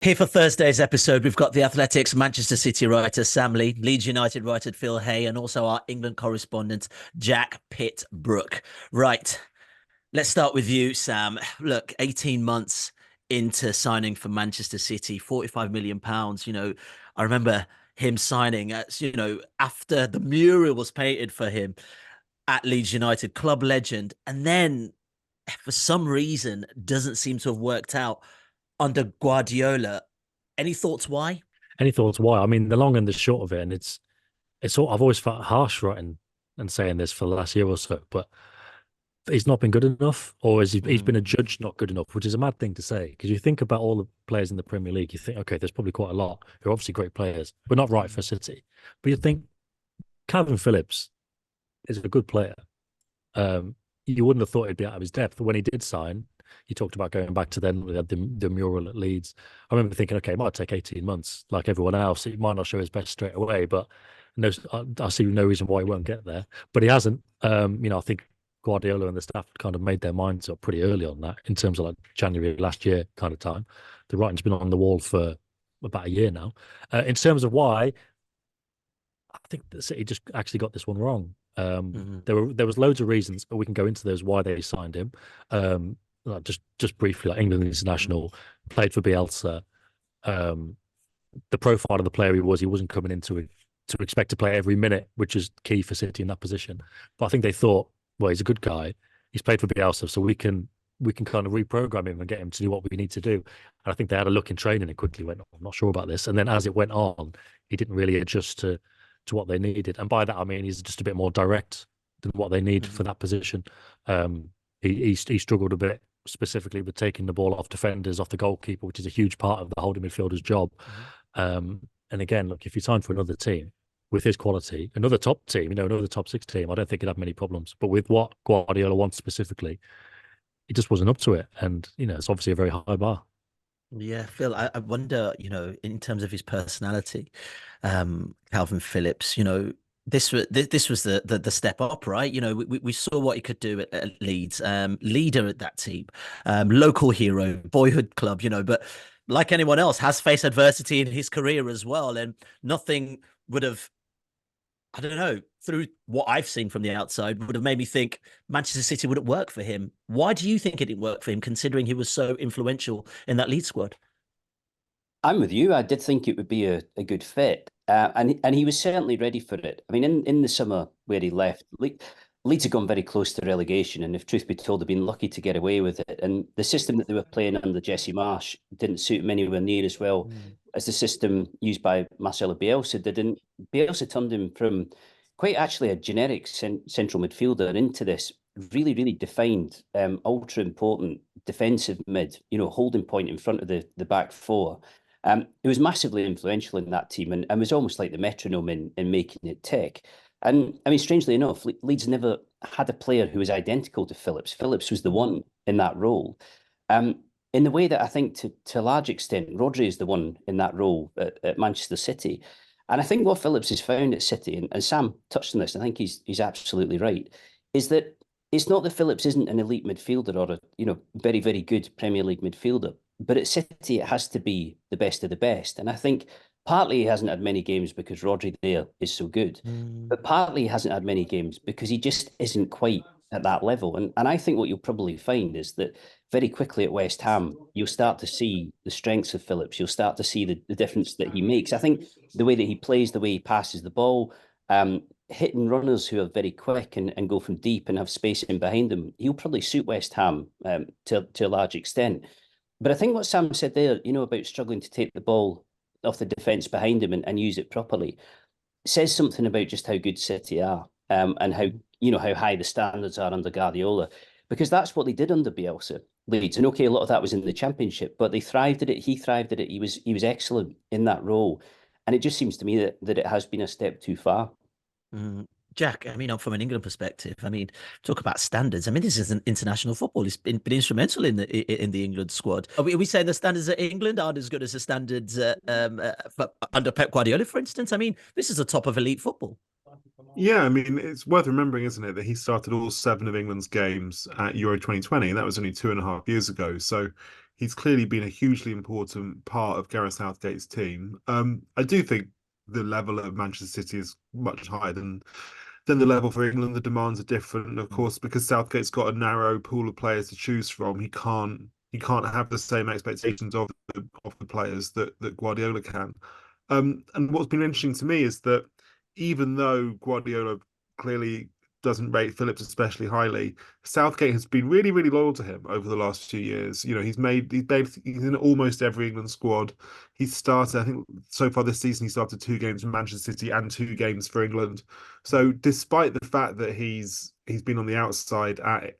Here for Thursday's episode, we've got the Athletics Manchester City writer Sam Lee, Leeds United writer Phil Hay, and also our England correspondent Jack Pitt-Brooke. Right, let's start with you, Sam. Look, 18 months into signing for Manchester City, £45 million. I remember him signing, after the mural was painted for him at Leeds United, club legend, and then for some reason doesn't seem to have worked out under Guardiola. Any thoughts why? Any thoughts why? I mean, the long and the short of it, and it's all I've always felt harsh writing and saying this for the last year or so, but he's not been good enough, or he's been Mm, adjudged not good enough, which is a mad thing to say because you think about all the players in the Premier League, you think, okay, there's probably quite a lot who are obviously great players, but not right for mm, City. But you think Kalvin Phillips is a good player. You wouldn't have thought he'd be out of his depth. When he did sign, he talked about going back to then we had the mural at Leeds. I remember thinking, okay, it might take 18 months like everyone else. He might not show his best straight away, but no, I see no reason why he won't get there. But he hasn't. I think Guardiola and the staff kind of made their minds up pretty early on that in terms of like January last year kind of time. The writing's been on the wall for about a year now. In terms of why, I think the City just actually got this one wrong. mm, There was loads of reasons, but we can go into those why they signed him. Like just briefly, like England mm. international, played for Bielsa. Um, the profile of the player he wasn't coming into it to expect to play every minute, which is key for City in that position. But I think they thought, well, he's a good guy. He's played for Bielsa, so we can kind of reprogram him and get him to do what we need to do. And I think they had a look in training and quickly went, I'm not sure about this. And then as it went on, he didn't really adjust to what they needed. And by that I mean he's just a bit more direct than what they need for Mhm. that position. He struggled a bit specifically with taking the ball off defenders, off the goalkeeper, which is a huge part of the holding midfielder's job. Mhm. And again, look, if you sign for another team with his quality, another top team, another top six team, I don't think he'd have many problems. But with what Guardiola wants specifically, he just wasn't up to it. And, it's obviously a very high bar. Yeah, Phil, I wonder, in terms of his personality, Calvin Phillips, this was the step up, right? We saw what he could do at Leeds, leader at that team, local hero, boyhood club, but like anyone else, has faced adversity in his career as well, and nothing would have, I don't know, through what I've seen from the outside, would have made me think Manchester City wouldn't work for him. Why do you think it didn't work for him, considering he was so influential in that lead squad? I'm with you. I did think it would be a good fit, and he was certainly ready for it. I mean, in the summer where he left, Leeds had gone very close to relegation, and if truth be told, they've been lucky to get away with it. And the system that they were playing under Jesse Marsh didn't suit him anywhere near as well Mm, as the system used by Marcelo Bielsa. Didn't Bielsa turned him from quite actually a generic central midfielder into this really defined, ultra important defensive mid, holding point in front of the back four. It was massively influential in that team and was almost like the metronome in making it tick. And I mean, strangely enough, Leeds never had a player who was identical to Phillips. Phillips was the mm, one in that role. In the way that I think to a large extent, Rodri is the one in that role at Manchester City. And I think what Phillips has found at City, and Sam touched on this, I think he's absolutely right, is that it's not that Phillips isn't an elite midfielder or a very good Premier League midfielder, but at City it has to be the best of the best. And I think partly he hasn't had many games because Rodri there is so good, mm. but partly he hasn't had many games because he just isn't quite at that level. And I think what you'll probably find is that very quickly at West Ham, you'll start to see the strengths of Phillips. You'll start to see the difference that he makes. I think the way that he plays, the way he passes the ball, hitting runners who are very quick and go from deep and have space in behind them, he'll probably suit West Ham to a large extent. But I think what Sam said there, about struggling to take the ball off the defence behind him and use it properly, says something about just how good City are, and how high the standards are under Guardiola, because that's what they did under Bielsa. Leeds, and okay, a lot of that was in the Championship, but they thrived at it. He thrived at it. He was excellent in that role, and it just seems to me that it has been a step too far. Mm. Jack, I mean, from an England perspective, I mean, talk about standards. I mean, this is an international football. It's been instrumental in the England squad. Are we saying the standards at England aren't as good as the standards under Pep Guardiola, for instance? I mean, this is the top of elite football. Yeah, I mean, it's worth remembering, isn't it, that he started all seven of England's games at Euro 2020. That was only 2.5 years ago. So he's clearly been a hugely important part of Gareth Southgate's team. I do think the level of Manchester City is much higher than the level for England. The demands are different, of course, because Southgate's got a narrow pool of players to choose from. He can't have the same expectations of the players that Guardiola can. And what's been interesting to me is that even though Guardiola clearly doesn't rate Phillips especially highly, Southgate has been really, really loyal to him over the last 2 years. He's in almost every England squad. He's started, I think, so far this season, he started 2 games for Manchester City and 2 games for England. So despite the fact that he's been on the outside at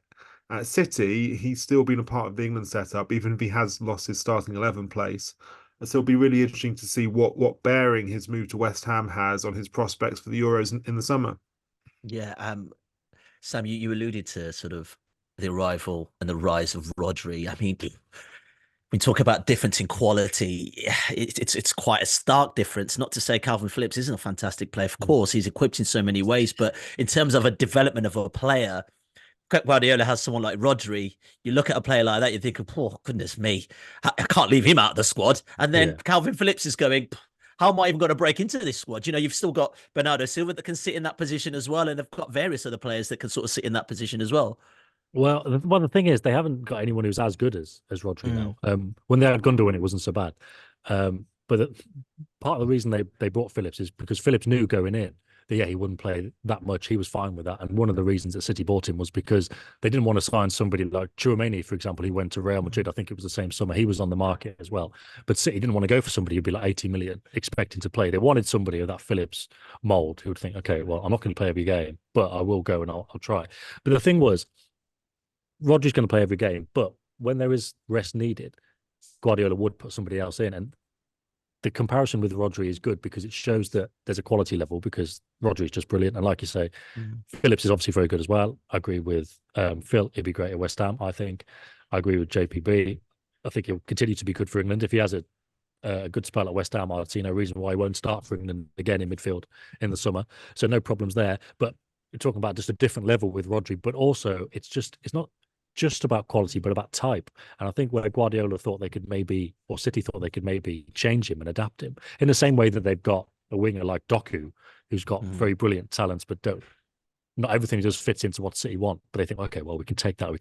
City, he's still been a part of the England setup, even if he has lost his starting 11 place. So it'll be really interesting to see what bearing his move to West Ham has on his prospects for the Euros in the summer. Yeah, Sam, you alluded to sort of the arrival and the rise of Rodri. I mean, we talk about difference in quality. It's quite a stark difference. Not to say Kalvin Phillips isn't a fantastic player. Of course, he's equipped in so many ways, but in terms of a development of a player, Pep Guardiola has someone like Rodri. You look at a player like that, you think, oh, goodness me, I can't leave him out of the squad. And then Kalvin Phillips is going, how am I even going to break into this squad? You know, you've still got Bernardo Silva that can sit in that position as well. And they've got various other players that can sort of sit in that position as well. Well, the thing is, they haven't got anyone who's as good as Rodri now. When they had Gundogan, it wasn't so bad. But part of the reason they brought Phillips is because Phillips knew going in that, he wouldn't play that much. He was fine with that. And one of the reasons that City bought him was because they didn't want to sign somebody like Tchouaméni, for example, who went to Real Madrid. I think it was the same summer. He was on the market as well. But City didn't want to go for somebody who'd be like 80 million expecting to play. They wanted somebody of that Phillips mould who would think, okay, well, I'm not going to play every game, but I will go and I'll try. But the thing was, Rodri's going to play every game, but when there is rest needed, Guardiola would put somebody else in. And the comparison with Rodri is good because it shows that there's a quality level because Rodri is just brilliant. And like you say, Phillips is obviously very good as well. I agree with Phil. He'd be great at West Ham, I think. I agree with JPB. I think he'll continue to be good for England. If he has a good spell at West Ham, I'd see no reason why he won't start for England again in midfield in the summer. So no problems there. But we're talking about just a different level with Rodri. But also, it's not just about quality, but about type. And I think where Guardiola thought they could maybe, or City thought they could maybe change him and adapt him in the same way that they've got a winger like Doku, who's got very brilliant talents, but not everything just fits into what City want. But they think, okay, well, we can take that, we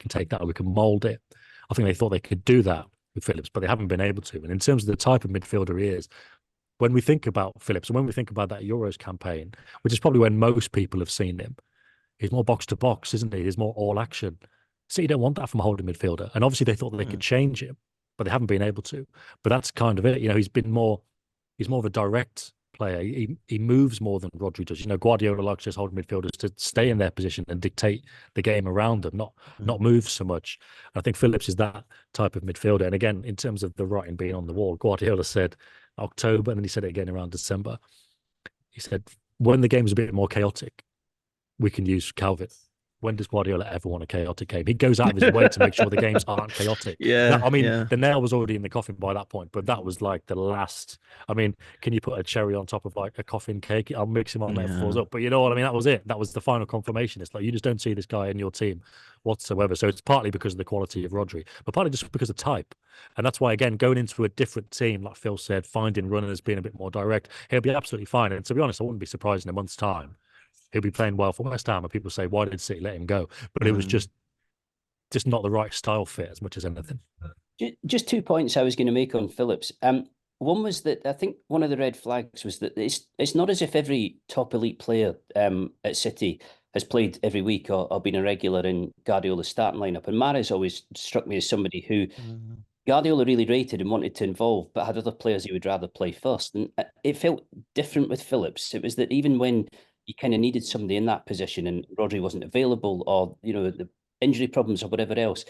can mould it. I think they thought they could do that with Phillips, but they haven't been able to. And in terms of the type of midfielder he is, when we think about Phillips and when we think about that Euros campaign, which is probably when most people have seen him, he's more box to box, isn't he? He's more all action. City don't want that from a holding midfielder. And obviously they thought they could change him, but they haven't been able to. But that's kind of it. He's more of a direct player. He moves more than Rodri does. Guardiola likes his holding midfielders to stay in their position and dictate the game around them, not move so much. And I think Phillips is that type of midfielder. And again, in terms of the writing being on the wall, Guardiola said October, and then he said it again around December. He said, when the game's a bit more chaotic, we can use Kalvin. When does Guardiola ever want a chaotic game? He goes out of his way to make sure the games aren't chaotic. The nail was already in the coffin by that point, but that was like the last. I mean, can you put a cherry on top of like a coffin cake? I'll mix him on metaphors up, but you know what I mean? That was it. That was the final confirmation. It's like you just don't see this guy in your team whatsoever. So it's partly because of the quality of Rodri, but partly just because of type. And that's why, again, going into a different team, like Phil said, finding runners, being a bit more direct, he'll be absolutely fine. And to be honest, I wouldn't be surprised in a month's time he'll be playing well for West Ham, and people say, why did City let him go? But it was just not the right style fit as much as anything. Just 2 points I was going to make on Phillips. One was that I think one of the red flags was that it's not as if every top elite player at City has played every week or been a regular in Guardiola's starting lineup. And Mahrez always struck me as somebody who Guardiola really rated and wanted to involve, but had other players he would rather play first. And it felt different with Phillips. It was that even when you kind of needed somebody in that position and Rodri wasn't available or, the injury problems or whatever else,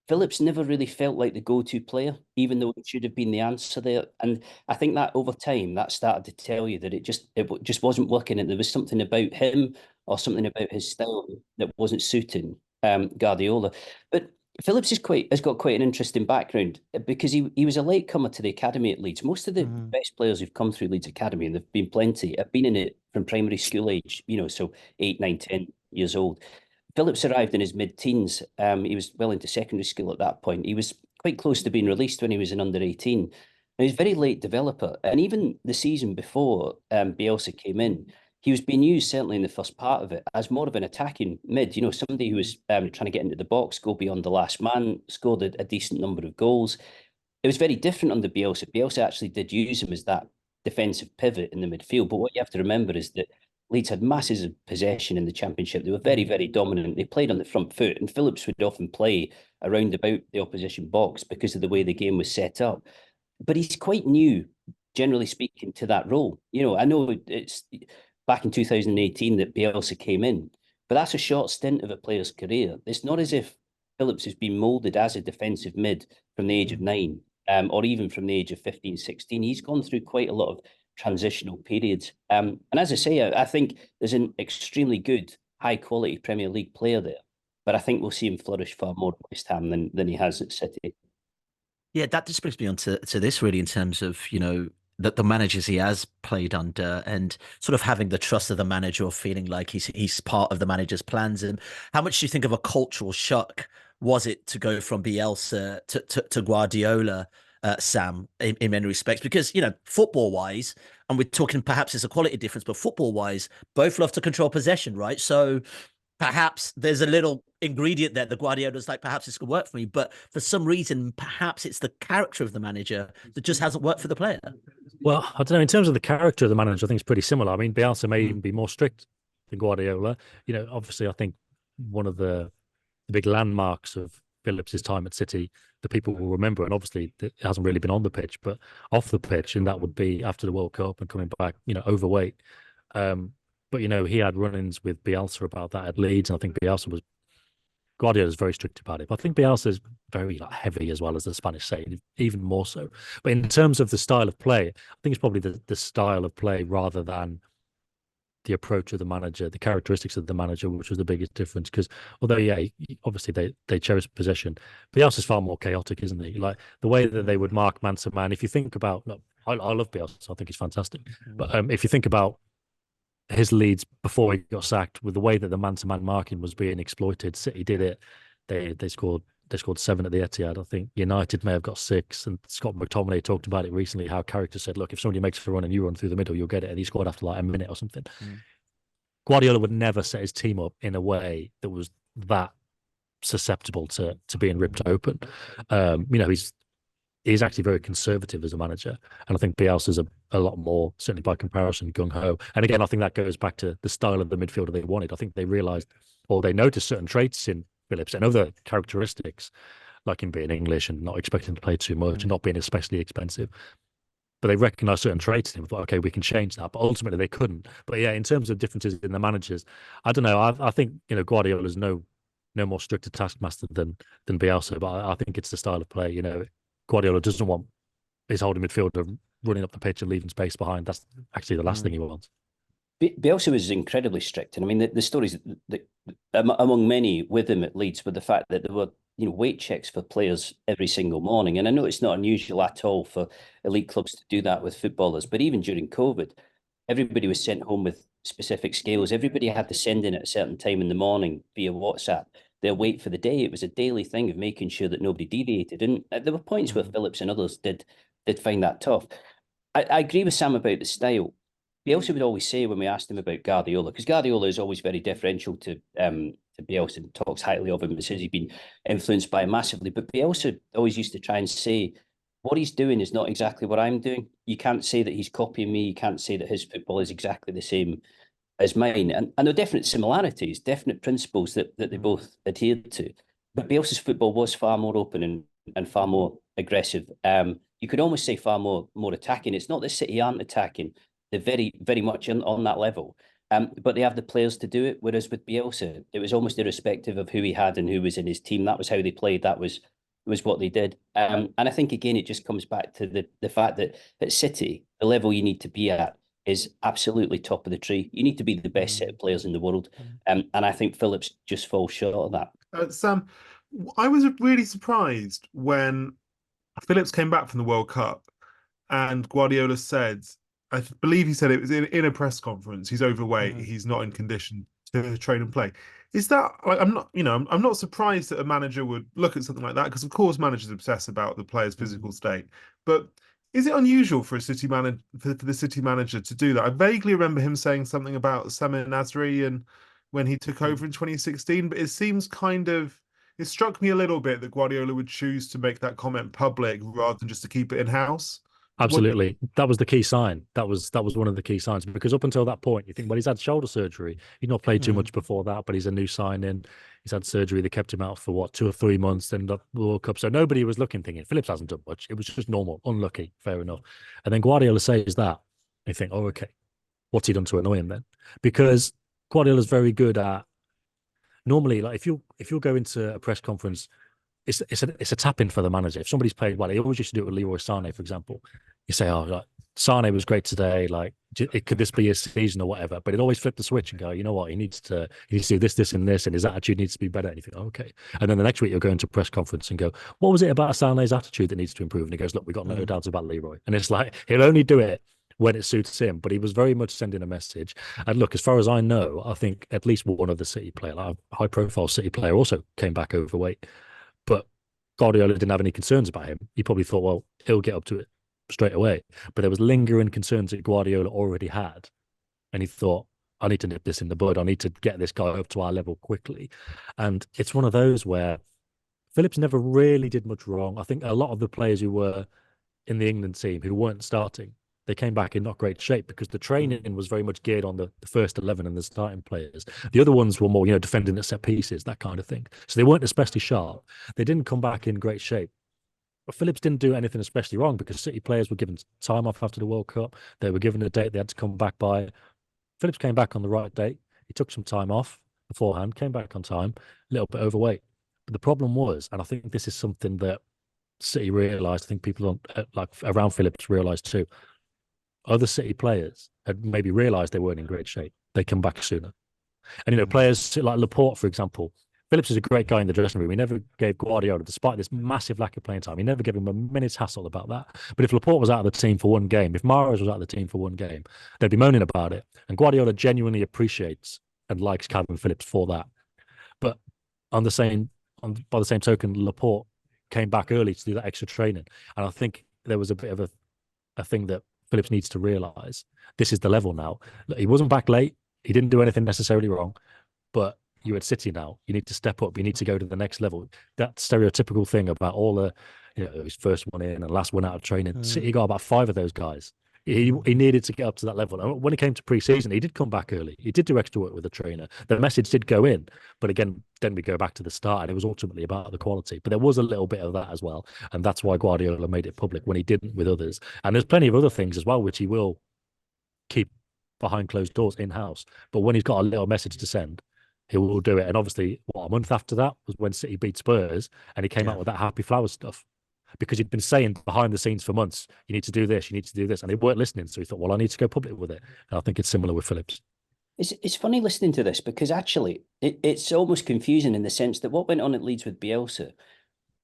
Phillips never really felt like the go-to player, even though it should have been the answer there. And I think that over time, that started to tell you that it just wasn't working and there was something about him or something about his style that wasn't suiting Guardiola. But Phillips has got quite an interesting background because he was a latecomer to the academy at Leeds. Most of the best players who've come through Leeds Academy, and there've been plenty, have been in it from primary school age, so 8, 9, 10 years old. Phillips arrived in his mid-teens. He was well into secondary school at that point. He was quite close to being released when he was an under-18. And he's a very late developer. And even the season before Bielsa came in, he was being used, certainly in the first part of it, as more of an attacking mid, somebody who was trying to get into the box, go beyond the last man, scored a decent number of goals. It was very different under Bielsa. Bielsa actually did use him as that defensive pivot in the midfield. But what you have to remember is that Leeds had masses of possession in the Championship. They were very, very dominant. They played on the front foot, and Phillips would often play around about the opposition box because of the way the game was set up. But he's quite new, generally speaking, to that role. I know it's back in 2018 that Bielsa came in, but that's a short stint of a player's career. It's not as if Phillips has been moulded as a defensive mid from the age of 9, or even from the age of 15, 16. He's gone through quite a lot of transitional periods. And as I say, I think there's an extremely good, high-quality Premier League player there, but I think we'll see him flourish far more at West Ham than he has at City. Yeah, that just brings me on to this really, in terms of, the managers he has played under, and sort of having the trust of the manager, or feeling like he's part of the manager's plans. And how much do you think of a cultural shock was it to go from Bielsa to Guardiola, Sam, in many respects? Because, football-wise, and we're talking perhaps it's a quality difference, but football-wise, both love to control possession, right? So perhaps there's a little ingredient there. The Guardiola's like, perhaps this could work for me, but for some reason, perhaps it's the character of the manager that just hasn't worked for the player. Well, I don't know. In terms of the character of the manager, I think it's pretty similar. I mean, Bielsa may even be more strict than Guardiola. Obviously, I think one of the big landmarks of Phillips' time at City, the people will remember, and obviously it hasn't really been on the pitch, but off the pitch, and that would be after the World Cup and coming back, overweight. But, he had run-ins with Bielsa about that at Leeds, and I think Guardiola is very strict about it. But I think Bielsa is very heavy, as well as the Spanish say, even more so. But in terms of the style of play, I think it's probably the style of play rather than the approach of the manager, the characteristics of the manager, which was the biggest difference. Because although, obviously they cherish possession, Bielsa's far more chaotic, isn't he? Like the way that they would mark man to man. If you think about, I love Bielsa, I think he's fantastic. But if you think about his Leeds before he got sacked, with the way that the man-to-man marking was being exploited, City did it. They scored 7 at the Etihad. I think United may have got 6, and Scott McTominay talked about it recently, how Carrick said, look, if somebody makes a run and you run through the middle, you'll get it. And he scored after like a minute or something. Guardiola would never set his team up in a way that was that susceptible to being ripped open. He's actually very conservative as a manager. And I think Bielsa's a lot more, certainly by comparison, gung-ho. And again, I think that goes back to the style of the midfielder they wanted. I think they realised, or they noticed certain traits in Phillips and other characteristics, like him being English and not expecting to play too much and not being especially expensive. But they recognised certain traits in him. Thought, okay, we can change that. But ultimately, they couldn't. But yeah, in terms of differences in the managers, I don't know. I think Guardiola's no more strict a taskmaster than Bielsa. But I think it's the style of play. Guardiola doesn't want his holding midfielder running up the pitch and leaving space behind. That's actually the last thing he wants. Bielsa was incredibly strict, and I mean the stories that among many with him at Leeds were the fact that there were weight checks for players every single morning. And I know it's not unusual at all for elite clubs to do that with footballers, but even during COVID, everybody was sent home with specific scales. Everybody had to send in at a certain time in the morning via WhatsApp their weight for the day. It was a daily thing of making sure that nobody deviated. And there were points where Phillips and others did find that tough. I agree with Sam about the style. Bielsa would always say when we asked him about Guardiola, because Guardiola is always very differential to Bielsa and talks highly of him and says he's been influenced by him massively. But Bielsa always used to try and say, what he's doing is not exactly what I'm doing. You can't say that he's copying me. You can't say that his football is exactly the same as mine. And there are definite similarities, definite principles that they both adhered to. But Bielsa's football was far more open and far more aggressive. You could almost say far more attacking. It's not that City aren't attacking. They're very, very much on that level. But they have the players to do it. Whereas with Bielsa, it was almost irrespective of who he had and who was in his team. That was how they played. That was what they did. And I think, again, it just comes back to the fact that at City, the level you need to be at is absolutely top of the tree. You need to be the best set of players in the world. And I think Phillips just falls short of that. Sam, I was really surprised when Phillips came back from the World Cup and Guardiola said, I believe he said it was in a press conference, he's overweight, he's not in condition to train and play. Is that like I'm not surprised that a manager would look at something like that because of course managers obsess about the player's physical state. But is it unusual for the City manager to do that? I vaguely remember him saying something about Samir Nasri and when he took over in 2016, but it seems it struck me a little bit that Guardiola would choose to make that comment public rather than just to keep it in house. Absolutely. That was the key sign. That was one of the key signs, because up until that point, you think, well, he's had shoulder surgery. He's not played too much before that, but he's a new signing. He's had surgery. They kept him out for what, 2 or 3 months, then the World Cup. So nobody was thinking, Phillips hasn't done much. It was just normal, unlucky, fair enough. And then Guardiola says that. And you think, oh, okay, what's he done to annoy him then? Because Guardiola's very good at, normally, like if you go into a press conference, it's a tap in for the manager. If somebody's played well, he always used to do it with Leroy Sané, for example. You say, "Oh, like Sané was great today. Like, could this be his season or whatever?" But it always flip the switch and go, "You know what? He needs to do this, and this, and his attitude needs to be better." And you think, oh, "Okay." And then the next week you'll go into a press conference and go, "What was it about Sané's attitude that needs to improve?" And he goes, "Look, we got no doubts about Leroy." And it's like he'll only do it when it suits him, but he was very much sending a message. And look, as far as I know, I think at least one of the City player, like a high-profile City player, also came back overweight, but Guardiola didn't have any concerns about him. He probably thought, well, he'll get up to it straight away. But there was lingering concerns that Guardiola already had. And he thought, I need to nip this in the bud. I need to get this guy up to our level quickly. And it's one of those where Phillips never really did much wrong. I think a lot of the players who were in the England team who weren't starting, they came back in not great shape because the training was very much geared on the first 11 and the starting players. The other ones were more, defending at set pieces, that kind of thing. So they weren't especially sharp. They didn't come back in great shape. But Phillips didn't do anything especially wrong because City players were given time off after the World Cup. They were given a date they had to come back by. Phillips came back on the right date. He took some time off beforehand, came back on time, a little bit overweight. But the problem was, and I think this is something that City realised, I think people like around Phillips realised too, other City players had maybe realised they weren't in great shape. They come back sooner. And, players like Laporte, for example, Phillips is a great guy in the dressing room. He never gave Guardiola, despite this massive lack of playing time, he never gave him a minute's hassle about that. But if Laporte was out of the team for one game, if Mahrez was out of the team for one game, they'd be moaning about it. And Guardiola genuinely appreciates and likes Kalvin Phillips for that. But by the same token, Laporte came back early to do that extra training. And I think there was a bit of a thing that Phillips needs to realise. This is the level now. Look, he wasn't back late. He didn't do anything necessarily wrong. But you're at City now. You need to step up. You need to go to the next level. That stereotypical thing about all the, his first one in and last one out of training. City got about 5 of those guys. He needed to get up to that level. And when it came to pre-season, he did come back early. He did do extra work with the trainer. The message did go in. But again, then we go back to the start, and it was ultimately about the quality. But there was a little bit of that as well. And that's why Guardiola made it public when he didn't with others. And there's plenty of other things as well, which he will keep behind closed doors in-house. But when he's got a little message to send, he will do it. And obviously, a month after that was when City beat Spurs, and he came out with that happy flowers stuff. Because he'd been saying behind the scenes for months, you need to do this, you need to do this. And they weren't listening. So he thought, well, I need to go public with it. And I think it's similar with Phillips. It's funny listening to this because actually it's almost confusing in the sense that what went on at Leeds with Bielsa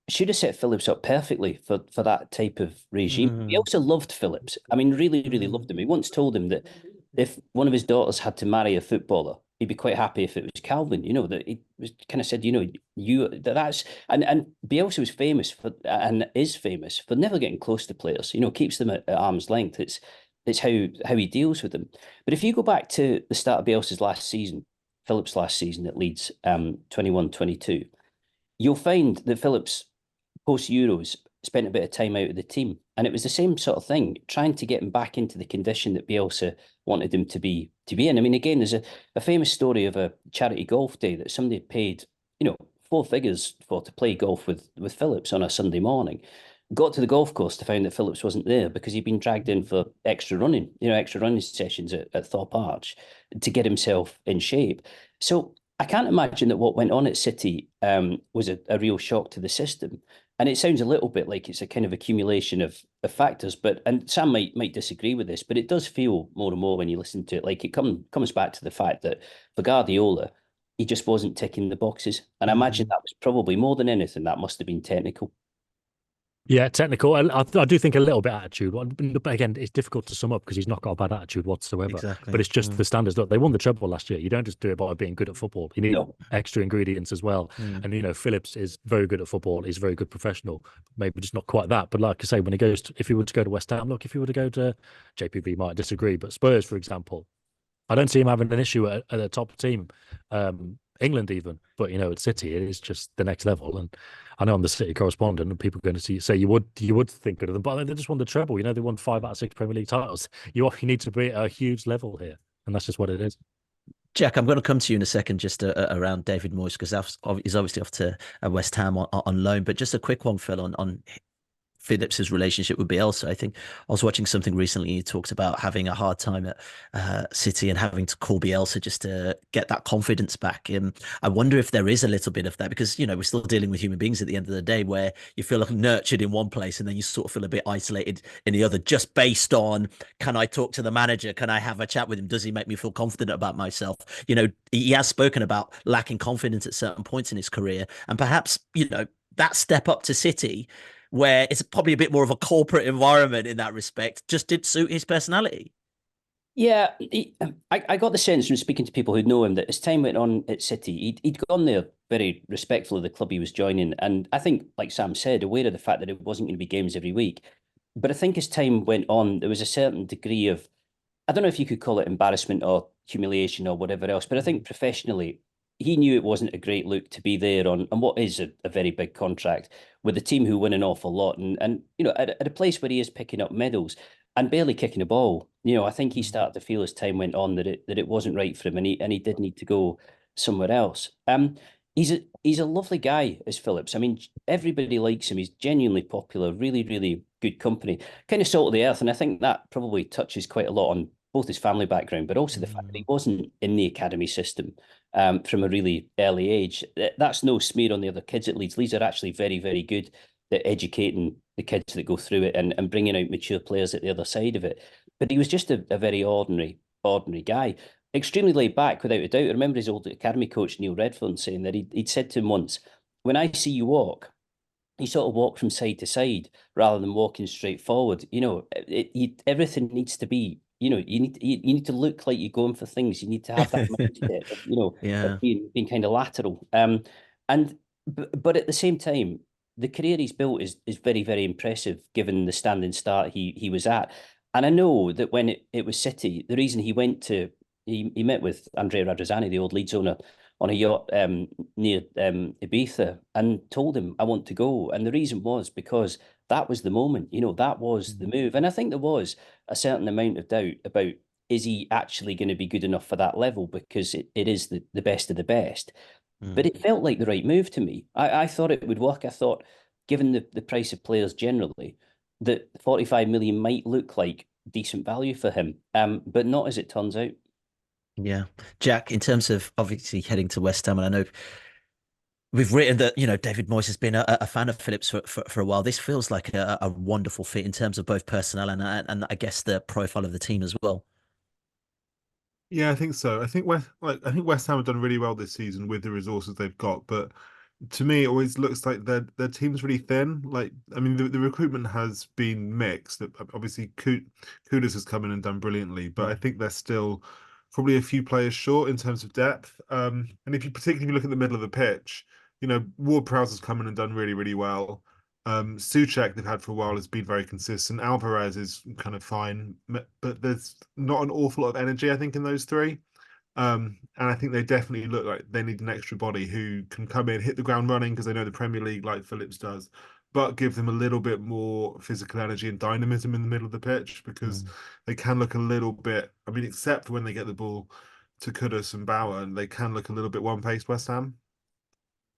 should have set Phillips up perfectly for that type of regime. Bielsa loved Phillips. I mean, really, really loved him. He once told him that if one of his daughters had to marry a footballer, he'd be quite happy if it was Kalvin. That he was kind of said, that's and Bielsa was famous for and is famous for never getting close to players. Keeps them at arm's length. It's how he deals with them. But if you go back to the start of Bielsa's last season, Phillips' last season at Leeds, 21-22, you'll find that Phillips post Euros spent a bit of time out of the team. And it was the same sort of thing, trying to get him back into the condition that Bielsa wanted him to be in. I mean, again, there's a famous story of a charity golf day that somebody paid, 4 figures for to play golf with Phillips on a Sunday morning. Got to the golf course to find that Phillips wasn't there because he'd been dragged in for extra running sessions at Thorpe Arch to get himself in shape. So I can't imagine that what went on at City was a real shock to the system. And it sounds a little bit like it's a kind of accumulation of factors, and Sam might disagree with this, but it does feel more and more when you listen to it, like it comes back to the fact that for Guardiola, he just wasn't ticking the boxes. And I imagine that was probably more than anything, that must have been technical. Yeah, technical. I do think a little bit attitude. But again, it's difficult to sum up because he's not got a bad attitude whatsoever. Exactly. But it's just the standards. Look, they won the treble last year. You don't just do it by being good at football. You need No. extra ingredients as well. And Phillips is very good at football. He's a very good professional. Maybe just not quite that. But like I say, when he goes, if he were to go to West Ham, look, if he were to go to JPB, might disagree. But Spurs, for example, I don't see him having an issue at a top team, England even. But at City, it is just the next level. And I know I'm the City correspondent, and people are going to say you would think good of them, but they just won the treble. They won 5 out of 6 Premier League titles. You need to be at a huge level here, and that's just what it is. Jack, I'm going to come to you in a second just around David Moyes, because he's obviously off to West Ham on loan. But just a quick one, Phil, on Phillips's relationship with Bielsa. I think I was watching something recently. He talked about having a hard time at City and having to call Bielsa just to get that confidence back. I wonder if there is a little bit of that, because we're still dealing with human beings at the end of the day, where you feel like nurtured in one place and then you sort of feel a bit isolated in the other, just based on, can I talk to the manager? Can I have a chat with him? Does he make me feel confident about myself? He has spoken about lacking confidence at certain points in his career, and perhaps that step up to City, where it's probably a bit more of a corporate environment in that respect, just did suit his personality. Yeah, I got the sense from speaking to people who know him that as time went on at City, he'd gone there very respectful of the club he was joining. And I think, like Sam said, aware of the fact that it wasn't going to be games every week. But I think as time went on, there was a certain degree of, I don't know if you could call it embarrassment or humiliation or whatever else, but I think professionally, he knew it wasn't a great look to be there on what is a very big contract with a team who win an awful lot, and at a place where he is picking up medals and barely kicking a ball. I think he started to feel as time went on that it wasn't right for him, and he did need to go somewhere else. He's a lovely guy, as Phillips. I mean, everybody likes him. He's genuinely popular, really, really good company, kind of salt of the earth, and I think that probably touches quite a lot on both his family background, but also the fact that he wasn't in the academy system from a really early age. That's no smear on the other kids at Leeds. Leeds are actually very, very good at educating the kids that go through it and bringing out mature players at the other side of it. But he was just a very ordinary guy. Extremely laid back, without a doubt. I remember his old academy coach, Neil Redfern, saying that he'd said to him once, when I see you walk, you sort of walk from side to side rather than walking straight forward. Everything needs to be, you need to look like you're going for things. You need to have that mindset of, Yeah. of being kind of lateral. But at the same time, the career he's built is very, very impressive given the standing start he was at. And I know that when it was City, the reason he went to he met with Andrea Radrizzani, the old Leeds owner, on a yacht near Ibiza, and told him, I want to go. And the reason was because that was the moment, that was the move. And I think there was a certain amount of doubt about, is he actually going to be good enough for that level? Because it is the best of the best. But it felt like the right move to me. I thought it would work. I thought, given the price of players generally, that 45 million might look like decent value for him, but not as it turns out. Yeah. Jack, in terms of obviously heading to West Ham, and I know we've written that, David Moyes has been a fan of Phillips for a while. This feels like a wonderful fit in terms of both personnel and I guess the profile of the team as well. Yeah, I think so. I think West Ham have done really well this season with the resources they've got, but to me, it always looks like their team's really thin. Like, I mean, the recruitment has been mixed. Obviously, Kudus has come in and done brilliantly, but I think they're still probably a few players short in terms of depth. And if you particularly look at the middle of the pitch, Ward-Prowse has come in and done really, really well. Souček they've had for a while has been very consistent. Alvarez is kind of fine, but there's not an awful lot of energy, I think, in those three. And I think they definitely look like they need an extra body who can come in, hit the ground running, because they know the Premier League, like Phillips does, but give them a little bit more physical energy and dynamism in the middle of the pitch, because they can look a little bit, I mean, except when they get the ball to Kudus and Bauer, and they can look a little bit one-paced, West Ham.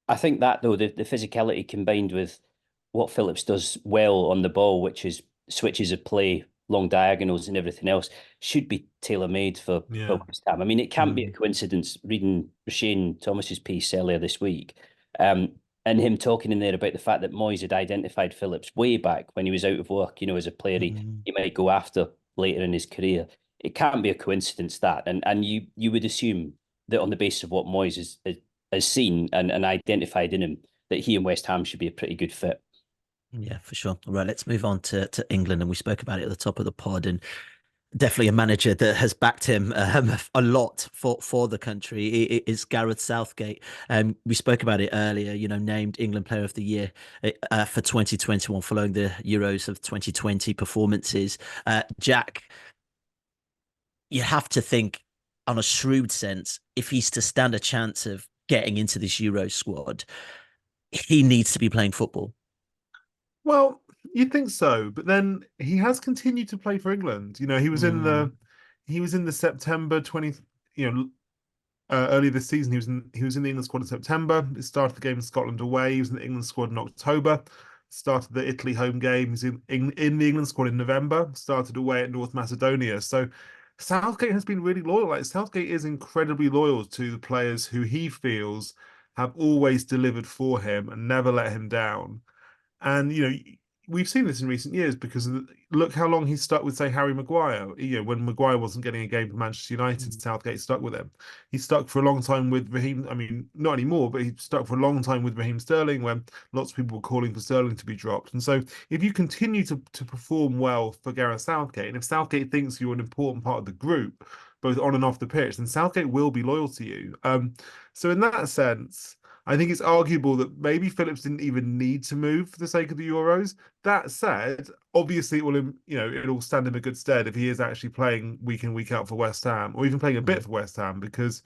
I think that, though, the physicality combined with what Phillips does well on the ball, which is switches of play, long diagonals and everything else, should be tailor-made for West Ham. I mean, it can't be a coincidence reading Shane Thomas's piece earlier this week, and him talking in there about the fact that Moyes had identified Phillips way back when he was out of work, as a player he might go after later in his career. It can't be a coincidence that, and you would assume that on the basis of what Moyes has seen and identified in him, that he and West Ham should be a pretty good fit. Yeah, for sure. All right, let's move on to England. And we spoke about it at the top of the pod, and definitely a manager that has backed him a lot for the country. It is Gareth Southgate. We spoke about it earlier, named England Player of the Year for 2021 following the Euros of 2020 performances. Jack, you have to think on a shrewd sense, if he's to stand a chance of getting into this Euro squad, he needs to be playing football. Well, you'd think so, but then he has continued to play for England. He was in the September 20, earlier this season. He was in the England squad in September. He started the game in Scotland away. He was in the England squad in October. Started the Italy home game. He's in the England squad in November. Started away at North Macedonia. So Southgate has been really loyal. Like, Southgate is incredibly loyal to the players who he feels have always delivered for him and never let him down. And we've seen this in recent years because look how long he stuck with, say, Harry Maguire. When Maguire wasn't getting a game for Manchester United, Southgate stuck with him. He stuck for a long time with Raheem. I mean, not anymore, but he stuck for a long time with Raheem Sterling when lots of people were calling for Sterling to be dropped. And so, if you continue to perform well for Gareth Southgate, and if Southgate thinks you're an important part of the group, both on and off the pitch, then Southgate will be loyal to you. So in that sense, I think it's arguable that maybe Phillips didn't even need to move for the sake of the Euros. That said, obviously it'll stand him a good stead if he is actually playing week in, week out for West Ham, or even playing a bit for West Ham, because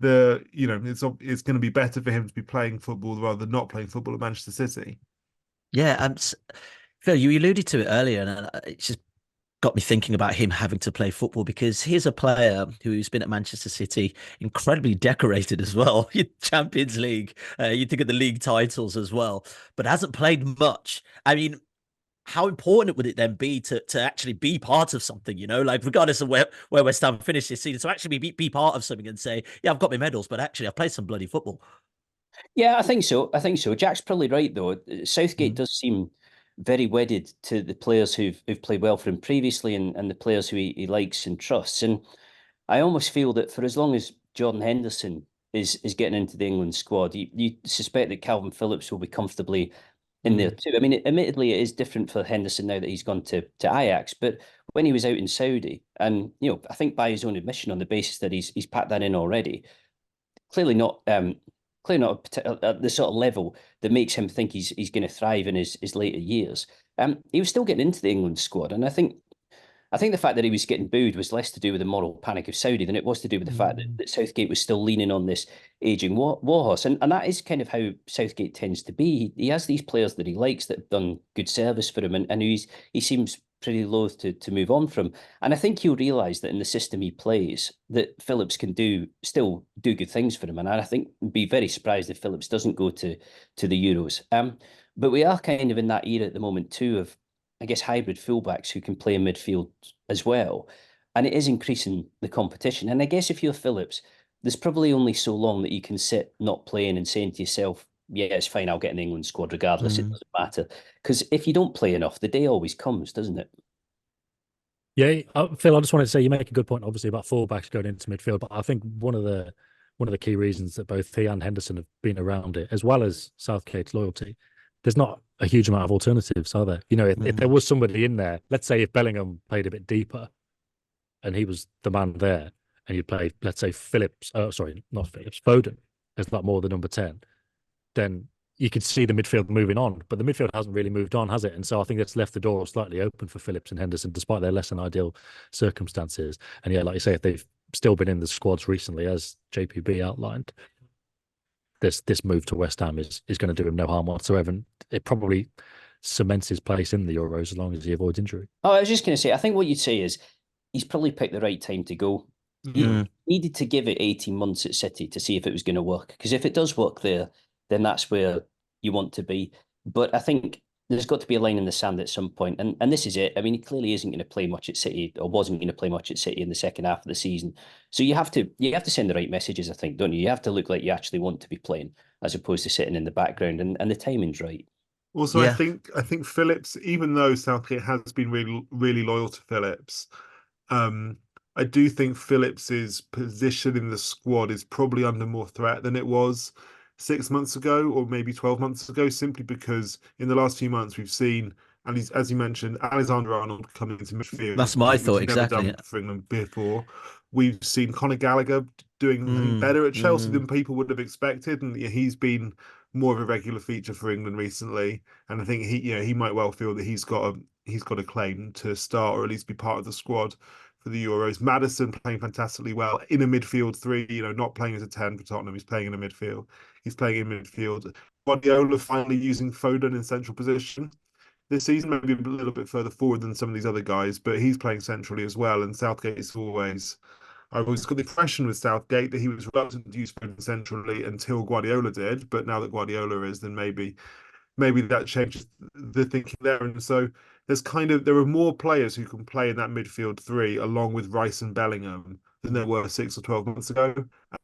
it's going to be better for him to be playing football rather than not playing football at Manchester City. Yeah, Phil, you alluded to it earlier, and it's just got me thinking about him having to play football, because here's a player who's been at Manchester City, incredibly decorated as well. Champions League, you think of the league titles as well, but hasn't played much. I mean, how important would it then be to actually be part of something, like regardless of where West Ham finish this season, to actually be part of something and say, yeah, I've got my medals, but actually I've played some bloody football. Yeah, I think so. Jack's probably right, though. Southgate does seem very wedded to the players who've played well for him previously, and the players who he likes and trusts. And I almost feel that for as long as Jordan Henderson is getting into the England squad, you suspect that Kalvin Phillips will be comfortably in there too. I mean, admittedly, it is different for Henderson now that he's gone to Ajax, but when he was out in Saudi, and I think by his own admission, on the basis that he's packed that in already, clearly not at the sort of level that makes him think he's going to thrive in his later years. He was still getting into the England squad, and I think the fact that he was getting booed was less to do with the moral panic of Saudi than it was to do with the fact that Southgate was still leaning on this aging warhorse. And that is kind of how Southgate tends to be. He has these players that he likes that have done good service for him, and he seems pretty loath to move on from. And I think he'll realise that in the system he plays, that Phillips can still do good things for him. And I think be very surprised if Phillips doesn't go to the Euros. But we are kind of in that era at the moment too of, I guess, hybrid fullbacks who can play in midfield as well. And it is increasing the competition. And I guess if you're Phillips, there's probably only so long that you can sit not playing and saying to yourself, yeah, it's fine, I'll get an England squad regardless, it doesn't matter. Because if you don't play enough, the day always comes, doesn't it? Yeah, Phil, I just wanted to say you make a good point, obviously, about fullbacks going into midfield. But I think one of the key reasons that both he and Henderson have been around it, as well as Southgate's loyalty, there's not a huge amount of alternatives, are there? If there was somebody in there, let's say if Bellingham played a bit deeper and he was the man there, and you played, let's say, Foden as that more the number 10, then you could see the midfield moving on. But the midfield hasn't really moved on, has it? And so I think that's left the door slightly open for Phillips and Henderson, despite their less than ideal circumstances. And yeah, like you say, if they've still been in the squads recently, as JPB outlined, this move to West Ham is going to do him no harm whatsoever. And it probably cements his place in the Euros as long as he avoids injury. Oh, I was just going to say, I think what you'd say is he's probably picked the right time to go. He needed to give it 18 months at City to see if it was going to work. Because if it does work there, then that's where you want to be. But I think there's got to be a line in the sand at some point. And this is it. I mean, he clearly isn't going to play much at City, or wasn't going to play much at City in the second half of the season. So you have to send the right messages, I think, don't you? You have to look like you actually want to be playing, as opposed to sitting in the background. And the timing's right. Also, yeah. I think Phillips, even though Southgate has been really, really loyal to Phillips, I do think Phillips's position in the squad is probably under more threat than it was, 6 months ago or maybe 12 months ago, simply because in the last few months we've seen, and he's, as you mentioned, Alexander-Arnold coming into midfield, That's my which thought he's never exactly. done for England before. We've seen Conor Gallagher doing, I think, better at Chelsea than people would have expected, and he's been more of a regular feature for England recently. And I think he might well feel that he's got a claim to start or at least be part of the squad for the Euros. Maddison playing fantastically well in a midfield three, not playing as a 10 for Tottenham. He's playing in a midfield. He's playing in midfield. Guardiola finally using Foden in central position this season, maybe a little bit further forward than some of these other guys, but he's playing centrally as well. And Southgate is always, I've always got the impression with Southgate that he was reluctant to use Foden centrally until Guardiola did. But now that Guardiola is, then maybe that changes the thinking there. And so there are more players who can play in that midfield three along with Rice and Bellingham than there were 6 or 12 months ago.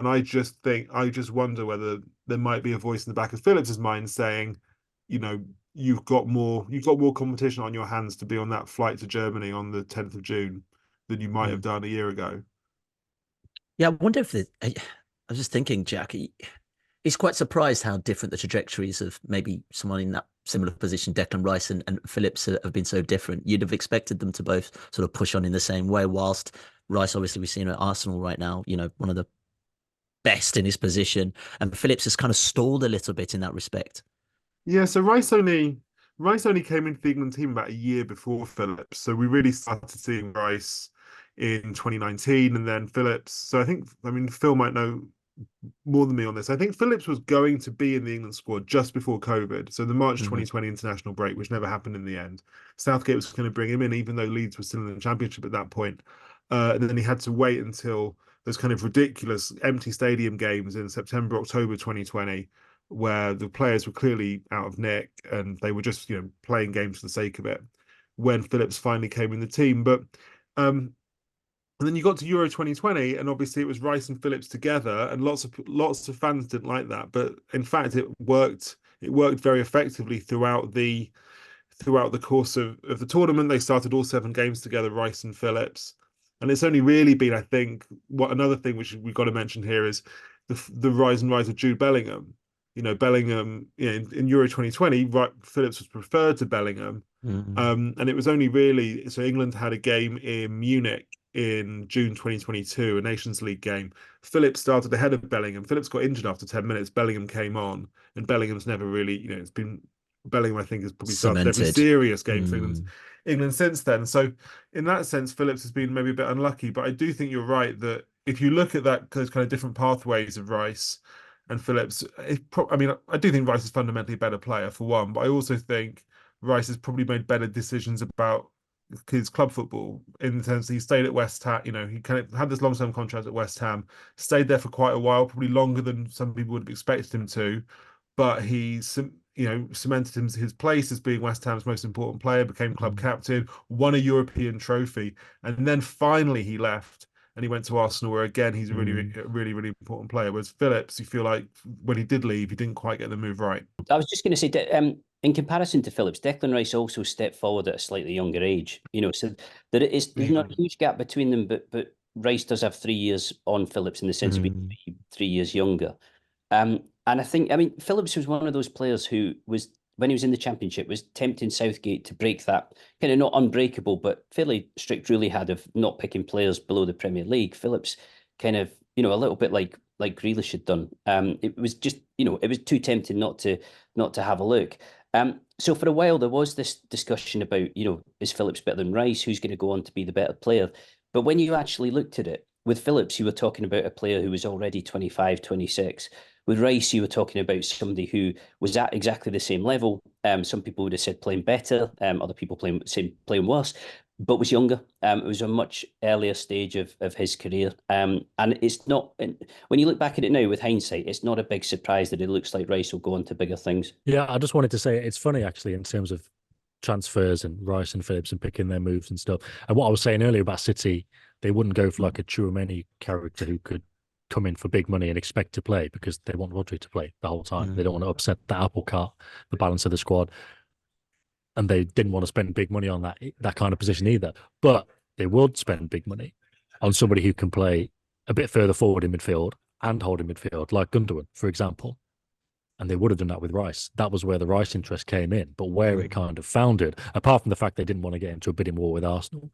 And I just wonder whether there might be a voice in the back of Phillips's mind saying, you've got more competition on your hands to be on that flight to Germany on the 10th of June than you might have done a year ago. Yeah, I wonder if I was just thinking, Jack, he's quite surprised how different the trajectories of maybe someone in that similar position, Declan Rice and Phillips, have been so different. You'd have expected them to both sort of push on in the same way, whilst Rice, obviously, we've seen at Arsenal right now, one of the best in his position, and Phillips has kind of stalled a little bit in that respect. Yeah, so Rice only came into the England team about a year before Phillips. So we really started seeing Rice in 2019 and then Phillips. So I mean, Phil might know more than me on this. I think Phillips was going to be in the England squad just before COVID. So the March 2020 international break, which never happened in the end. Southgate was going to bring him in, even though Leeds was still in the championship at that point. And then he had to wait until those kind of ridiculous empty stadium games in September, October 2020, where the players were clearly out of nick and they were just, playing games for the sake of it, when Phillips finally came in the team. But and then you got to Euro 2020, and obviously it was Rice and Phillips together, and lots of fans didn't like that. But in fact, it worked. It worked very effectively throughout the course of the tournament. They started all 7 games together, Rice and Phillips, and it's only really been, I think, another thing which we've got to mention here is the rise of Jude Bellingham. Bellingham, in Euro 2020, Phillips was preferred to Bellingham. And it was only really, so England had a game in Munich in June 2022, a Nations League game. Phillips started ahead of Bellingham. Phillips got injured after 10 minutes. Bellingham came on, and Bellingham's never really, Bellingham, I think, has probably started every serious game for England since then. So in that sense, Phillips has been maybe a bit unlucky. But I do think you're right that if you look at those kind of different pathways of Rice and Phillips, I do think Rice is fundamentally a better player for one, but I also think Rice has probably made better decisions about his club football in the sense that he stayed at West Ham. He kind of had this long-term contract at West Ham, stayed there for quite a while, probably longer than some people would have expected him to, but he cemented his place as being West Ham's most important player, became club captain, won a European trophy, and then finally he left and he went to Arsenal, where again he's a really important player. Whereas Phillips, you feel like when he did leave, he didn't quite get the move right. I was just going to say, in comparison to Phillips, Declan Rice also stepped forward at a slightly younger age. So there's not a huge gap between them, but Rice does have 3 years on Phillips in the sense of being 3 years younger. And I think, Phillips was one of those players who was, when he was in the Championship, was tempting Southgate to break that kind of not unbreakable, but fairly strict rule he had of not picking players below the Premier League. Phillips kind of, a little bit like Grealish had done. It was just, it was too tempting not to have a look. So for a while there was this discussion about, is Phillips better than Rice? Who's going to go on to be the better player? But when you actually looked at it, with Phillips, you were talking about a player who was already 25, 26. With Rice, you were talking about somebody who was at exactly the same level. Some people would have said playing better, other people playing worse, but was younger. It was a much earlier stage of his career. And it's not, when you look back at it now with hindsight, it's not a big surprise that it looks like Rice will go on to bigger things. Yeah, I just wanted to say it's funny actually in terms of transfers and Rice and Phillips and picking their moves and stuff. And what I was saying earlier about City, they wouldn't go for like a Chouameni character who could come in for big money and expect to play because they want Rodri to play the whole time. They don't want to upset the apple cart, the balance of the squad. And they didn't want to spend big money on that kind of position either. But they would spend big money on somebody who can play a bit further forward in midfield and hold in midfield, like Gundogan, for example. And they would have done that with Rice. That was where the Rice interest came in. But where it kind of foundered, apart from the fact they didn't want to get into a bidding war with Arsenal,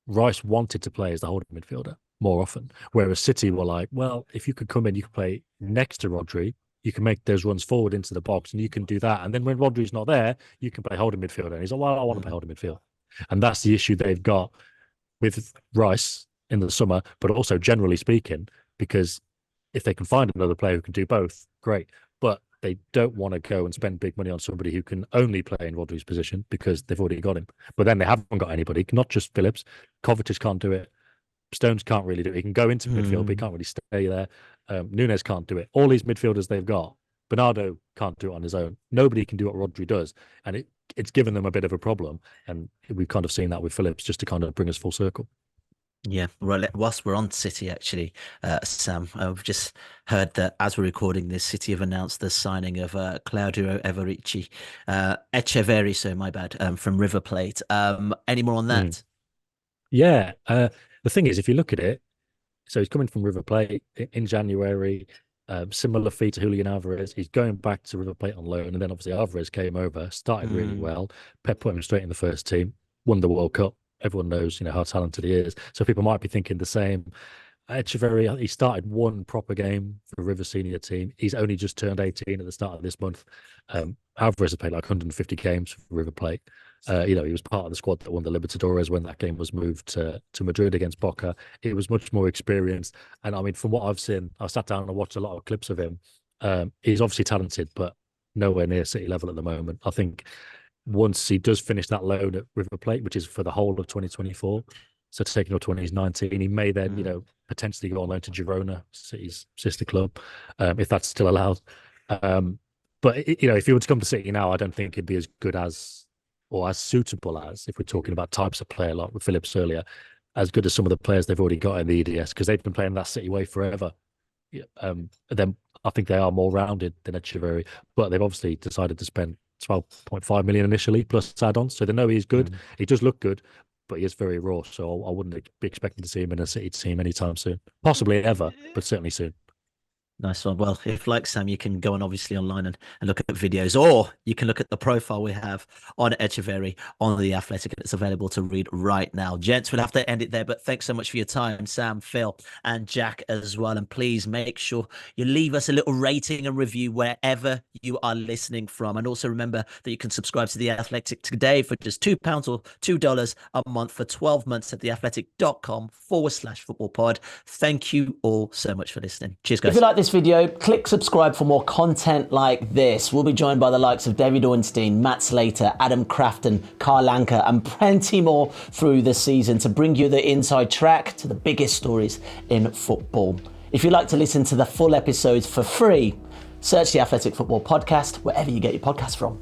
Rice wanted to play as the holding midfielder more often. Whereas City were like, well, if you could come in, you could play next to Rodri, you can make those runs forward into the box and you can do that. And then when Rodri's not there, you can play holding midfielder. And he's like, well, I want to play holding midfield. And that's the issue they've got with Rice in the summer, but also generally speaking, because if they can find another player who can do both, great. But they don't want to go and spend big money on somebody who can only play in Rodri's position because they've already got him. But then they haven't got anybody, not just Phillips. Kovacic can't do it. Stones can't really do it. He can go into midfield, but he can't really stay there. Nunes can't do it. All these midfielders they've got, Bernardo can't do it on his own. Nobody can do what Rodri does. And it's given them a bit of a problem. And we've kind of seen that with Phillips just to kind of bring us full circle. Yeah, right. Whilst we're on City, actually, Sam, I've just heard that as we're recording this, City have announced the signing of Claudio Echeverri, so my bad, from River Plate. Any more on that? Yeah. The thing is, if you look at it, so he's coming from River Plate in January, similar fee to Julian Alvarez. He's going back to River Plate on loan, and then obviously Alvarez came over, started really well. Pep put him straight in the first team, won the World Cup. Everyone knows, how talented he is. So people might be thinking the same. Echeverri, he started one proper game for River senior team. He's only just turned 18 at the start of this month. Alvarez has played like 150 games for River Plate. He was part of the squad that won the Libertadores when that game was moved to Madrid against Boca. It was much more experienced. And I mean, from what I've seen, I sat down and watched a lot of clips of him. He's obviously talented, but nowhere near City level at the moment. I think once he does finish that loan at River Plate, which is for the whole of 2024, so taking up to when he's 19, he may then, potentially go on loan to Girona, City's sister club, if that's still allowed. But, if he were to come to City now, I don't think he'd be as good as, or as suitable as, if we're talking about types of player like with Phillips earlier, as good as some of the players they've already got in the EDS, because they've been playing that City way forever. Then I think they are more rounded than Echeverri, but they've obviously decided to spend 12.5 million initially plus add-ons, so they know he's good. He does look good, but he is very raw, so I wouldn't be expecting to see him in a City team anytime soon, possibly ever, but certainly soon. Nice one. Well, if like Sam, you can go on obviously online and look at videos, or you can look at the profile we have on Echeverri on The Athletic, and it's available to read right now. Gents, we'll have to end it there, but thanks so much for your time, Sam, Phil, and Jack as well. And please make sure you leave us a little rating and review wherever you are listening from. And also remember that you can subscribe to The Athletic today for just £2 or $2 a month for 12 months at theathletic.com/footballpod. Thank you all so much for listening. Cheers, guys. If you like this video, click subscribe for more content like this. We'll be joined by the likes of David Ornstein, Matt Slater, Adam Crafton, Carl Anker, and plenty more through the season to bring you the inside track to the biggest stories in football. If you'd like to listen to the full episodes for free, search the Athletic Football Podcast wherever you get your podcasts from.